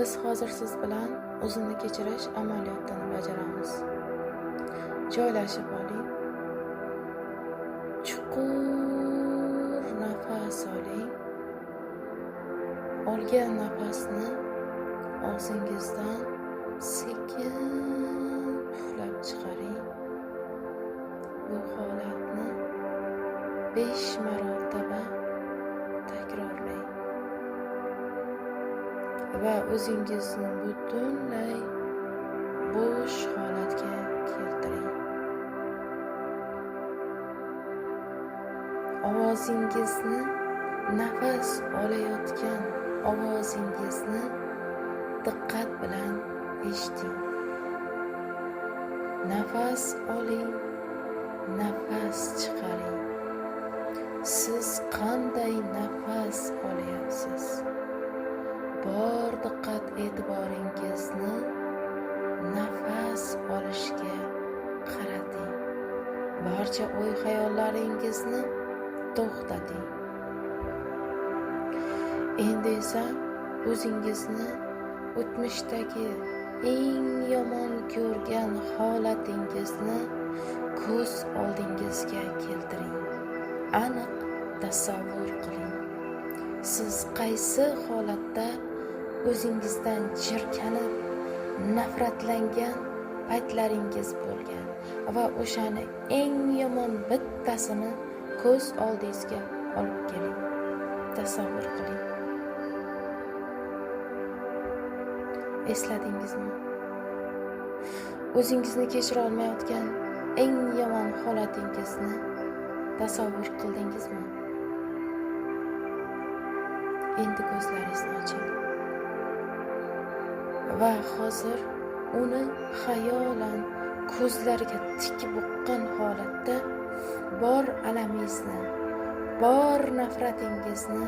Biz hozir siz bilan o'zini kechirish amaliyotini bajaramiz. Joylashib oling. Chuqur nafas oling. Olgan nafasni og'zingizdan sekin puflab chiqaring. Bu holatni 5 marotaba takrorlang. Va o'zingizni butunlay bo'sh holatga keltiring. Ovozingizni, nafas olayotgan ovozingizni diqqat bilan eshiting. Nafas oling, nafas chiqaring. Siz qanday nafas olyapsiz? Bor diqqat e'tiboringizni nafas olishga qarating. Barcha o'y-hayollaringizni to'xtating. Endi esa o'zingizni o'tmishdagi eng yomon ko'rgan holatingizni ko'z oldingizga keltiring. Aniq tasavvur qiling. Siz qaysi holatda o'zingizdan jirkanib, nafratlangan paytlaringiz bo'lgan va o'shani eng yomon bittasini ko'z oldingizga olib keling. Tasavvur qiling. Esladingizmi? O'zingizni kechira olmayotgan eng yomon holatingizni tasavvur qildingizmi? Endi ko'zlaringizni oching. Va hozir uni xayolan ko'zlariga tik boqqan holatda bor alamingizni, bor nafratingizni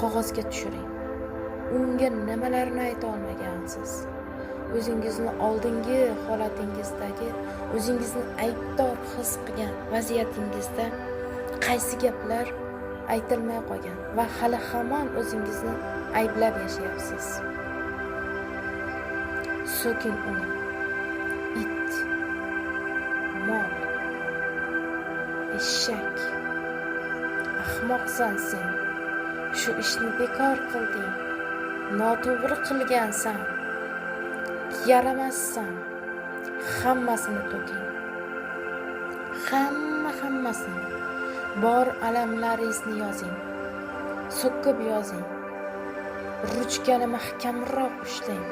qog'ozga tushiring. Unga nimalarni ayta olmagansiz? O'zingizni oldingi holatingizdagi o'zingizni aybdor his qilgan vaziyatingizda qaysi gaplar aytilmay qolgan va hali hamon o'zingizni ayblab yashayapsiz? So'king uni. It, mol, eshak, ahmoqsan sen. Shu ishni bekor qilding. Noto'g'ri qilgansan. Yaramassan. Hammasini to'king. Hammasini. Bor alamlaringizni yozing. So'kib yozing. Ruchkani mahkamroq ushlang.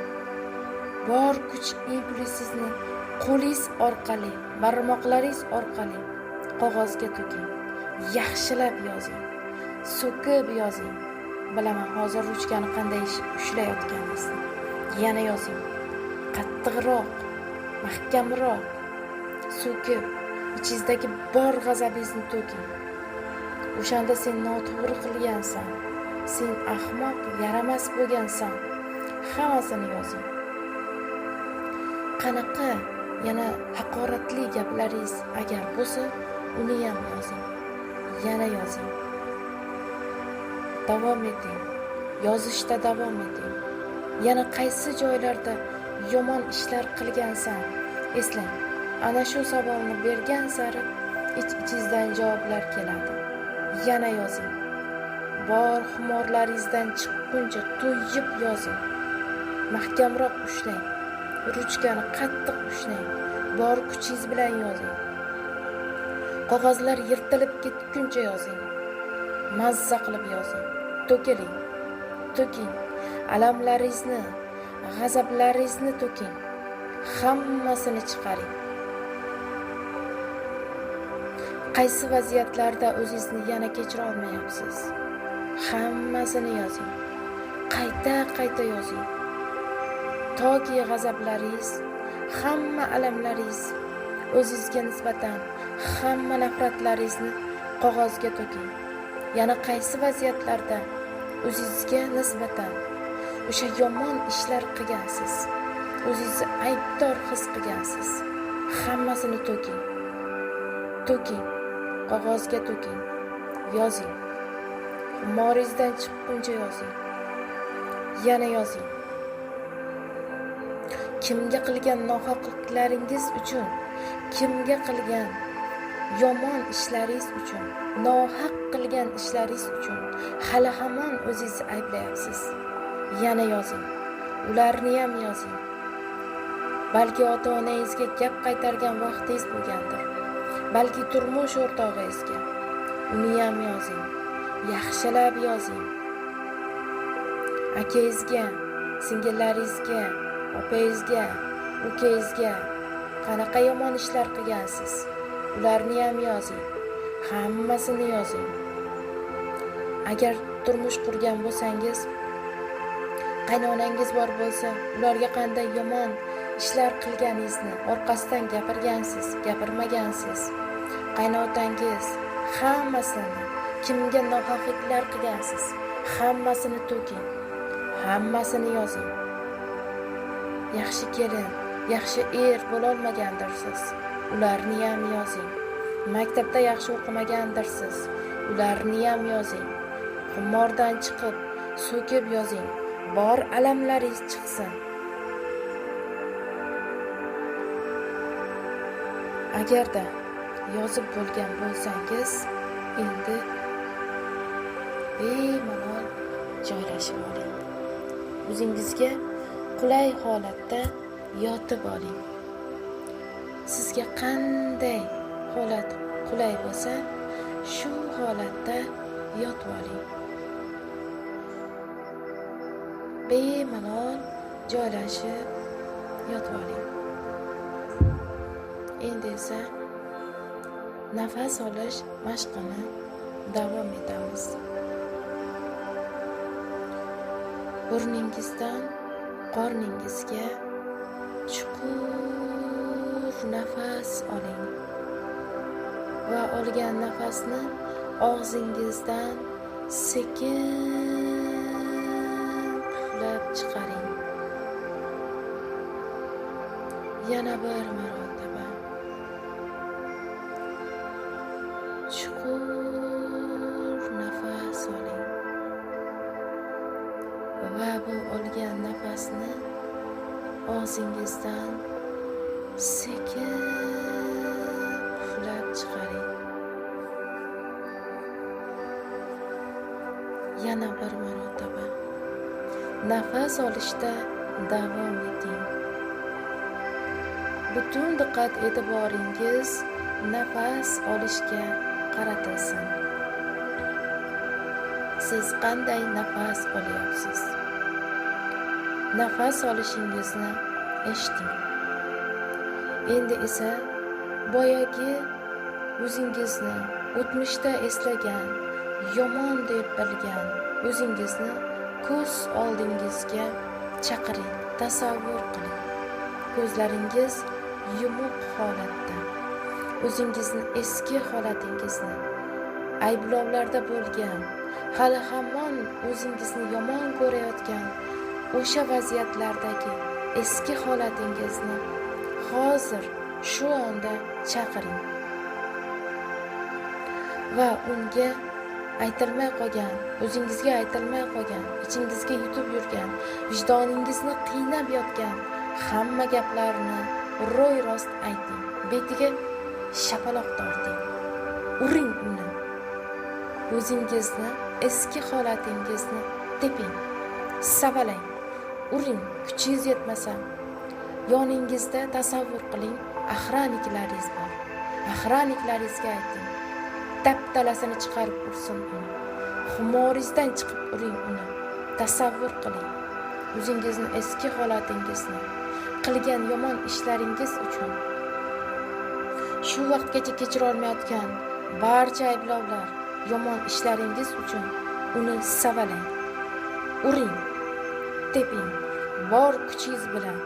Bor kuch impulsingizni qo'lingiz orqali, barmoqlaringiz orqali qog'ozga to'king. Yaxshilab yozing. So'kib yozing. Bilaman hozir ruchkani qanday ushlayotganingizni. Yana yozing. Qattiqroq, mahkamroq so'kib, ichingizdagi bor g'azabingizni to'king. O'shanda sen noto'g'ri qilgansan. Sen ahmoq, yaramas bo'lgansan. Hammasini yozing. Qanaqa yana haqoratli gaplaringiz agar bo'lsa, uni ham yozing. Yana yozing. Davom eting. Yozishda davom eting. Yana qaysi joylarda yomon ishlar qilgansan? Eslang. Ana shu savolni bergan sari ich-ichingizdan javoblar keladi. Yana yozing. Bor xumorlaringizdan chiqquncha to'yib yozing. Mahkamroq ushlang. Ruchkani qattiq ushlang. Bor kuchingiz bilan yozing. Qog'ozlar yirtilib ketguncha yozing. Mazza qilib yozing. To'kiling. To'king. Alamlaringizni, g'azablaringizni to'king. Hammasini chiqaring. Qaysi vaziyatlarda o'zingizni yana kechira olmayapsiz? Hammasini yozing. Qayta yozing. Toki g'azablaringiz, hamma alamlaringiz, o'zingizga nisbatan hamma nafratlaringizni qog'ozga to'king. Yana qaysi vaziyatlarda o'zingizga nisbatan o'sha yomon ishlar qilgansiz, o'zingizni aybdor his qilgansiz? Hammasini to'king. To'king. Qog'ozga to'king. Yozing. Xumoringizdan chiqquncha yozing. Yana yozing. Kimga qilgan nohaqliklaringiz uchun, kimga qilgan yomon ishlaringiz uchun, nohaq qilgan ishlaringiz uchun hali hamon o'zingizni ayblayapsiz. Yana yozing. Ularni ham yozing. Balki ota-onangizga gap qaytargan vaqtingiz bo'lgandir. Balki turmush o'rtog'ingizga. Uni ham yozing. Yaxshilab yozing. Akangizga, singillaringizga, opangizga, ukangizga qanaqa yomon ishlar qilgansiz? Ularni ham yozing. Hammasini yozing. Agar turmush qurgan bo'lsangiz, qaynonangiz bor bo'lsa, ularga qanday yomon ishlar qilganingizni orqasidan gapirgansiz, gapirmagansiz. Qaynotangiz hammasini, kimga nohaqliklar qilgansiz, hammasini to'king. Hammasini yozing. Yaxshi kelin, yaxshi er bo'lolmagandirsiz. Ularni ham yozing. Maktabda yaxshi o'qimagandirsiz. Ularni ham yozing. Xumordan chiqib, so'kib yozing. Bor alamlaringiz chiqsin. Agarda yozib bo'lgan bo'lsangiz, endi bemalol joylashib oling. O'zingizga qulay holatda yotib oling. Sizga qanday holat qulay bo'lsa, shu holatda yotib oling. Bemalol joylashib yotib oling. Endi esa nafas olish mashqini davom etamiz. Burningizdan qorningizga chuqur nafas oling va olgan nafasni og'zingizdan sekin puflab chiqaring. Yana bir marotaba chuqur nafas oling va bu olgan nafasni og'zingizdan sekin puflab chiqaring. Yana bir marotaba nafas olishda davom eting. Butun diqqat e'tiboringiz nafas olishga qaratilsin. Siz qanday nafas olyapsiz? Nafas olishingizni eshiting. Endi esa boyagi o'zingizni o'tmishda eslagan, yomon deb bilgan o'zingizni ko'z oldingizga chaqiring, tasavvur qiling. Ko'zlaringiz yumuq holatda, o'zingizni eski holatingizni, ayblovlarda bo'lgan, hali hamon o'zingizni yomon ko'rayotgan o'sha vaziyatlardagi eski holatingizni hozir shu onda chaqiring va unga aytilmay qolgan, o'zingizga aytilmay qolgan, ichingizga yutib yurgan, vijdoningizni qiynab yotgan hamma gaplarni ro'y-rost ayting. Betiga shapaloq torting. Uring uni. O'zingizni, eski holatingizni teping. Savalang. Uring, kuchingiz yetmasa. Yoningizda tasavvur qiling, aqraniklaringiz bor. Aqraniklaringizga ayting. Taptalasini chiqarib ursin uni. Xumoringizdan chiqib uring uni. Tasavvur qiling. O'zingizni eski holatingizni, qilgan yomon ishlaringiz uchun, shu vaqtgacha kechira olmayotgan barcha ayblovlar, yomon ishlaringiz uchun uni savalang. Uring, teping, bor kuchingiz bilan.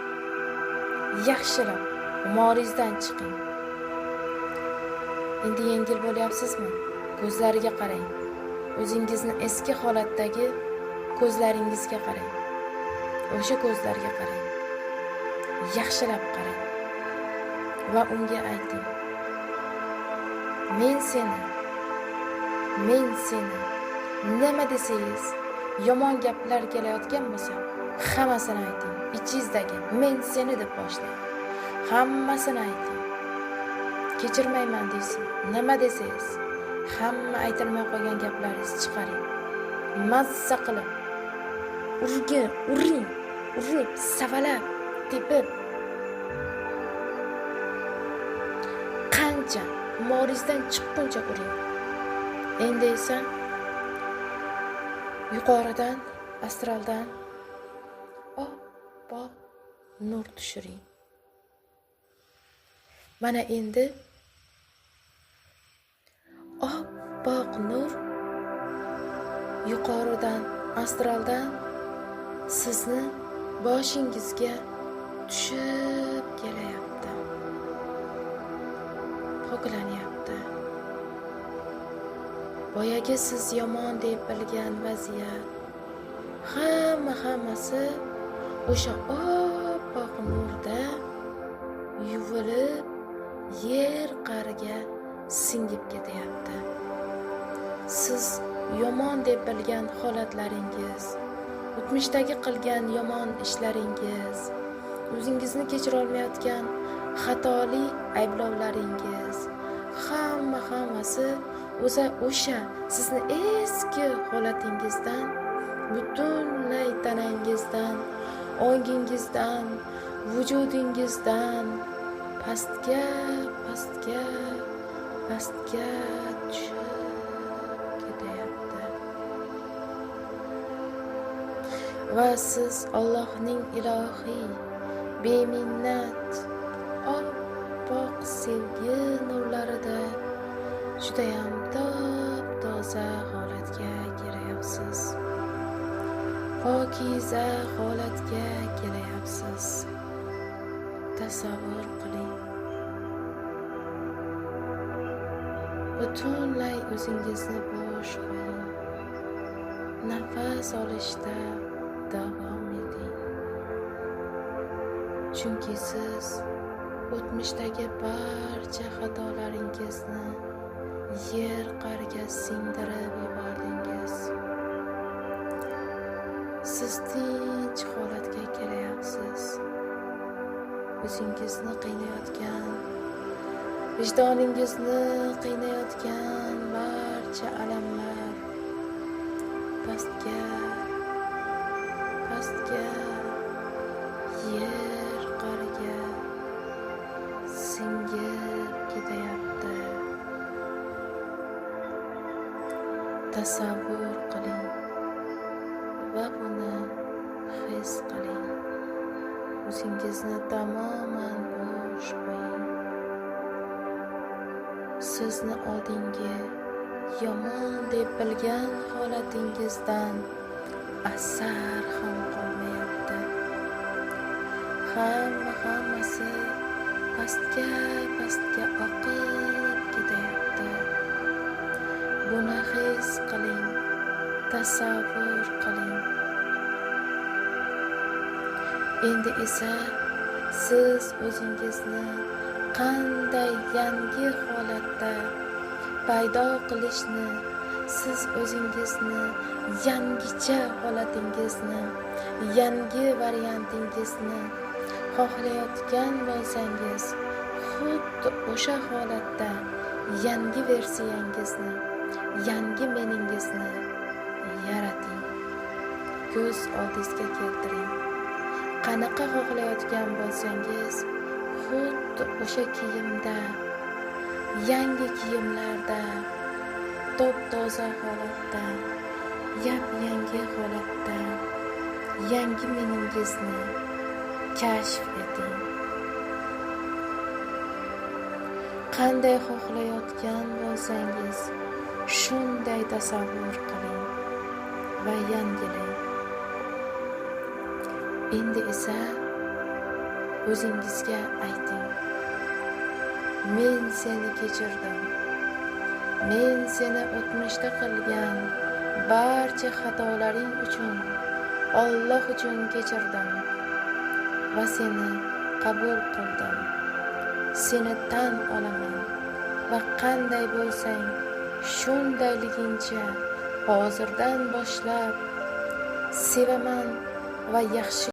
Yaxshilab xumoringizdan chiqing. Endi yengil bo'lyapsizmi? Ko'zlariga qarang. O'zingizni eski holatdagi ko'zlaringizga qarang. O'sha ko'zlarga qarang. Yaxshilab qarang va unga ayting. Men seni nima desangiz Yomon gaplar kelayotgan bo'lsa, hammasini ayting. Ichingizdagi men seni deb boshlang. Hammasini ayting. Kechirmayman deysiz. Nima desangiz, hamma aytilmay qolgan gaplaringizni chiqaring. Mazza qilib, uring, urib, savalab, tepib. Qancha moringizdan chiqquncha uring. Endi esa yuqoridan, astraldan oppoq nur tushiring. Mana endi oppoq nur yuqoridan, astraldan sizni boshingizga tushib kelayapti. Poklanyapti. Boyagi siz yomon deb bilgan vaziyat hammasi o'sha oppoq nurda yuvilib yer qa'riga singib ketyapti. Siz yomon deb bilgan holatlaringiz, o'tmishdagi qilgan yomon ishlaringiz, o'zingizni kechira olmayotgan xatoli ayblovlaringiz, hammasi o'sha sizni eski holatingizdan, butunlay tanangizdan, ongingizdan, vujudingizdan pastga tushib ketyapti. Va siz Allohning ilohiy, beminnat, oppoq sevgi nurlarida judayam top-toza holatga kelayapsiz. Pokiza holatga kelayapsiz. Tasavvur qiling. Butunlay o'zingizni bo'sh qo'ying. Nafas olishda davom eting. Chunki siz o'tmishdagi barcha xatolaringizni yer qa'riga singdirib yubordingiz. Siz tinch holatga kelayapsiz. O'zingizni qiynayotgan, vijdoningizni qiynayotgan barcha alamlar pastga yer qa'riga singib ketyapti. Tasavvur qiling va buni his qiling. O'zingizni tamoman bo'sh qo'ying. Sizni oldingi yomon deb bilgan holatingizdan asar ham qolmayapti. Hammasi pastga oqib ketyapti. Buni his qiling, tasavvur qiling. Endi esa siz o'zingizni qanday yangi holatda paydo qilishni, siz o'zingizni yangicha holatingizni, yangi variantingizni xohlayotgan bo'lsangiz, xuddi o'sha holatda yangi versiyangizni, yangi meningizni yarating. Ko'z oldingizga keltiring. Qanaqa xohlayotgan bo'lsangiz, xuddi o'sha kiyimda, yangi kiyimlarda, top-toza holatda, yap-yangi holatda, yangi meningizni kashf eting. Qanday xohlayotgan bo'lsangiz, shunday tasavvur qiling va yangilang. Endi esa o'zingizga ayting: men seni kechirdim. Men seni o'tmishda qilgan barcha xatolaring uchun, Alloh uchun kechirdim va seni qabul qildim. Seni tan olaman va qanday bo'lsang shundayligincha hozirdan boshlab sevaman va yaxshi